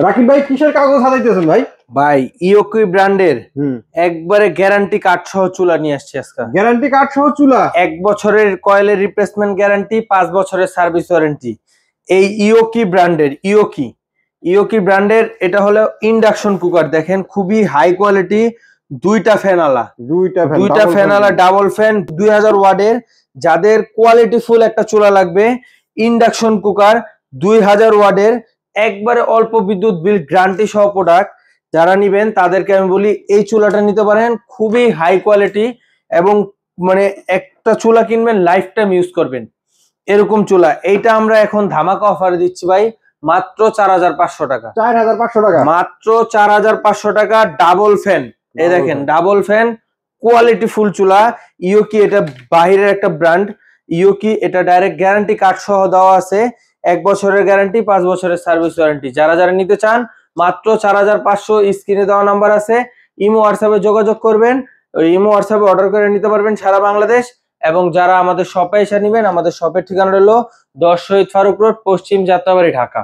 রাকিব ভাই কিসের কাগজ হাতাইতেছেন ভাই? ভাই ইওকি ব্র্যান্ডের একবারে গ্যারান্টি কার্ড সহ চুলা নিয়ে আসছি আজকে। গ্যারান্টি কার্ড সহ চুলা, 1 বছরের কয়েলের রিপ্লেসমেন্ট গ্যারান্টি, 5 বছরের সার্ভিস ওয়ারেন্টি। এই ইওকি ব্র্যান্ডের ইওকি ব্র্যান্ডের এটা হলো ইন্ডাকশন কুকার। দেখেন খুবই হাই কোয়ালিটি, দুইটা ফ্যানালা ডাবল ফ্যান 2000 ওয়াটের। যাদের কোয়ালিটি ফুল একটা চুলা লাগবে, ইন্ডাকশন কুকার 2000 ওয়াটের, একবারে অল্প বিদ্যুৎ বিল গ্যারান্টি সহ প্রোডাক্ট। যারা নিবেন তাদেরকে আমি বলি এই চুলাটা নিতে পারেন, খুবই হাই কোয়ালিটি এবং মানে একটা চুলা কিনবেন লাইফ টাইম ইউজ করবেন এরকম চুলা। এইটা আমরা এখন ধামাকা অফারে দিচ্ছি ভাই, মাত্র 4500 টাকা। 4500 টাকা, মাত্র 4500 টাকা। ডাবল ফ্যান, এই দেখেন ডাবল ফ্যান কোয়ালিটি ফুল চুলা। ইওকি এটা বাহিরের একটা ব্র্যান্ড। ইওকি এটা ডাইরেক্ট গ্যারান্টি কার্ড সহ দেওয়া আছে, 1 বছরের গ্যারান্টি, 5 বছরের সার্ভিস ওয়ারেন্টি। যারা যারা নিতে চান মাত্র 4500, স্ক্রিনে দেওয়া নাম্বার আছে, ইমো হোয়াটসঅ্যাপে যোগাযোগ করবেন, ওই ইমো হোয়াটসঅ্যাপে অর্ডার করে নিতে পারবেন সারা বাংলাদেশ। এবং যারা আমাদের শপে এসে নেবেন, আমাদের শপের ঠিকানা হলো 10 শহীদ ফারুক রোড, পশ্চিম যাত্রাবাড়ি, ঢাকা।